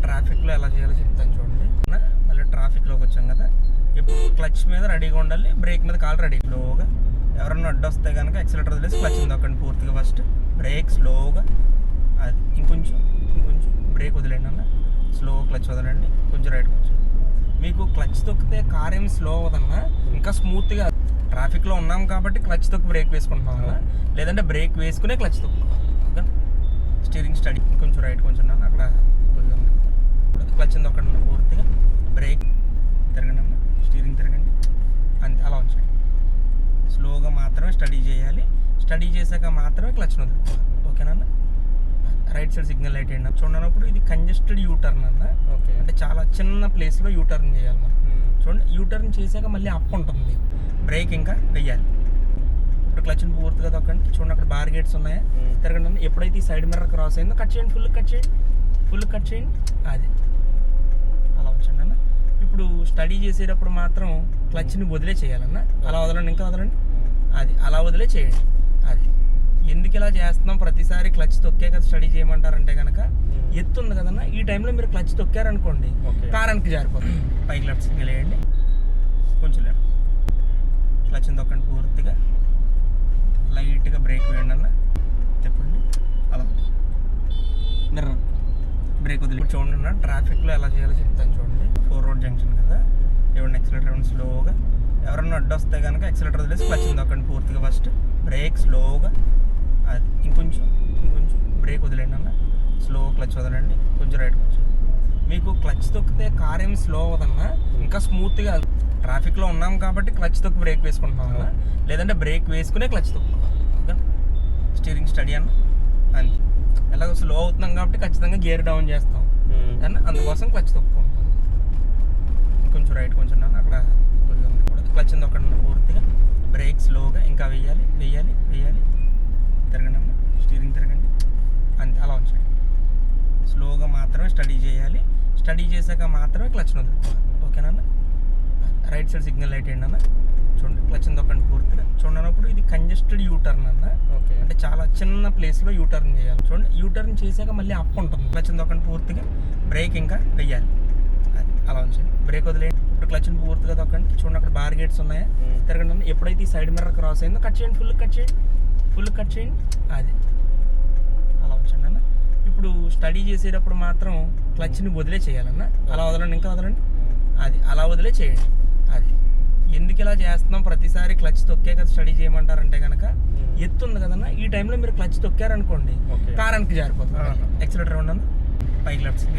ట్రాఫిక్లో ఎలా చేయాలో చెప్తాను చూడండి. మళ్ళీ ట్రాఫిక్లోకి వచ్చాం కదా, ఇప్పుడు క్లచ్ మీద రెడీగా ఉండాలి, బ్రేక్ మీద కాలు రెడీ. స్లోగా ఎవరన్నా అడ్డు వస్తే కనుక యాక్సిలేటర్ వదిలేసి క్లచ్ దొక్కండి పూర్తిగా. ఫస్ట్ బ్రేక్ స్లోగా, అది ఇంకొంచెం బ్రేక్ వదిలేండి అన్న, స్లో క్లచ్ వదలండి, కొంచెం రైట్ కొంచెం. మీకు క్లచ్ తొక్కితే కార్ ఏమి స్లో అవ్వదన్నా, ఇంకా స్మూత్గా. ట్రాఫిక్లో ఉన్నాం కాబట్టి క్లచ్ తొక్కి బ్రేక్ వేసుకుంటున్నాం అన్న, లేదంటే బ్రేక్ వేసుకునే క్లచ్ తొక్కు. ఓకే, స్టీరింగ్ స్టడీ ఇంకొంచెం రైట్ కొంచెం అన్న, అక్కడ కొంచెం క్లచ్ తొక్కండి పూర్తిగా, బ్రేక్ తిరగండి అన్న, స్టీరింగ్ తిరగండి, అంతే అలా ఉంచండి. స్లోగా మాత్రమే స్టడీ చేయాలి, స్టడీ చేశాక మాత్రమే క్లచ్ వదులుకోవాలి. ఓకేనా? రైట్ సైడ్ సిగ్నల్ లైట్ ఏంటి చూడనప్పుడు ఇది కంజెస్టెడ్ యూటర్న్ అన్న. ఓకే, అంటే చాలా చిన్న ప్లేస్లో యూటర్న్ చేయాలి మనం. చూడండి, యూటర్న్ చేశాక మళ్ళీ అప్ ఉంటుంది, బ్రేక్ ఇంకా వెయ్యాలి. ఇప్పుడు క్లచ్ని పూర్తిగా తొక్కండి. చూడండి, అక్కడ బార్ గేట్స్ ఉన్నాయా, తిరగండి. ఎప్పుడైతే ఈ సైడ్ మిర్రర్ క్రాస్ అయిందో కట్ చేయండి, ఫుల్ కట్ చేయండి, అది అలా ఉంచండి అన్న. ఇప్పుడు స్టడీ చేసేటప్పుడు మాత్రం క్లచ్ని వదిలే చేయాలన్న, అలా వదలండి, ఇంకా వదలండి, అది అలా వదిలే చేయండి. అది ఎందుకు ఇలా చేస్తున్నాం, ప్రతిసారి క్లచ్ తొక్కే కదా స్టడీ చేయమంటారంటే కనుక, ఎత్తుంది కదన్నా, ఈ టైంలో మీరు క్లచ్ తొక్కారనుకోండి కారానికి జారిపోతుంది. పైకి లెఫ్ట్ సిగ్నల్ వేయండి, కొంచెం లెఫ్ట్, క్లచ్ని తొక్కండి పూర్తిగా, లైట్గా బ్రేక్ వేయండి అన్న, చెప్పండి, అలా మిర్రర్ బ్రేక్ వదిలి. ఇప్పుడు చూడండి అన్న, ట్రాఫిక్లో ఎలా చేయాలో చెప్తాను చూడండి. 4 రోడ్ జంక్షన్ కదా, ఇవ్వండి యాక్సిలేటర్ ఇవ్వండి స్లోగా. ఎవరన్నా అడ్డు వస్తే కనుక యాక్సిలేటర్ వదిలేసి క్లచ్ తొక్కండి పూర్తిగా. ఫస్ట్ బ్రేక్ స్లోగా, అది ఇంకొంచెం బ్రేక్ వదిలేండి అన్న, స్లో క్లచ్ వదలండి, కొంచెం రైట్ కొంచెం. మీకు క్లచ్ తొక్కితే కార్ ఏమి స్లో అవ్వదన్నా, ఇంకా స్మూత్గా. ట్రాఫిక్లో ఉన్నాం కాబట్టి క్లచ్ తొక్కి బ్రేక్ వేసుకుంటున్నాం అన్న, లేదంటే బ్రేక్ వేసుకునే క్లచ్ తొక్కు. ఓకే, స్టీరింగ్ స్టడీ అన్న, అంతే. ఎలాగో స్లో అవుతున్నాం కాబట్టి ఖచ్చితంగా గేర్ డౌన్ చేస్తాం అన్న, అందుకోసం క్లచ్ తొక్కుంటాం. ఇంకొంచెం రైట్ కొంచెం అన్న, అక్కడ కొంచెం క్లచ్ తొక్కండి పూర్తిగా, బ్రేక్ స్లోగా, ఇంకా వెయ్యాలి, తిరగండి అమ్మ, స్టీరింగ్ తిరగండి, అంతే అలా ఉంచండి. స్లోగా మాత్రమే స్టడీ చేయాలి, స్టడీ చేశాక మాత్రమే క్లచ్ వదులుకోవాలి. ఓకేనా? రైట్ సైడ్ సిగ్నల్ లైట్ ఏంటి అన్న, చూడండి, క్లచ్ తొక్కండి పూర్తిగా. చూడనప్పుడు ఇది కంజెస్టెడ్ యూటర్న్ అన్న. ఓకే, అంటే చాలా చిన్న ప్లేస్లో యూటర్న్ చేయాలి. చూడండి, యూటర్న్ చేశాక మళ్ళీ అప్ ఉంటుంది, క్లచ్ తొక్కండి పూర్తిగా, బ్రేక్ ఇంకా వెయ్యాలి, అది అలా ఉంచండి. బ్రేక్ వదిలేయండి. ఇప్పుడు క్లచ్ని పూర్తిగా తొక్కండి. చూడండి, అక్కడ బార్ గేట్స్ ఉన్నాయా, తిరగండి. ఎప్పుడైతే ఈ సైడ్ మిర్రర్ క్రాస్ అయిందో కట్ చేయండి, ఫుల్ కట్ చేయండి, అది అలా ఉంచండి అన్న. ఇప్పుడు స్టడీ చేసేటప్పుడు మాత్రం క్లచ్ని వదిలే చేయాలన్న, అలా వదలండి, ఇంకా వదలండి, అది అలా వదిలే చేయండి. అది ఎందుకు ఇలా చేస్తున్నాం, ప్రతిసారి క్లచ్ తొక్కే కదా స్టడీ చేయమంటారంటే కనుక, ఎత్తుంది కదన్నా, ఈ టైంలో మీరు క్లచ్ తొక్కారనుకోండి కారానికి జారిపోతుంది. యాక్సిలేటర్ ఉండను, పైకి లెఫ్ట్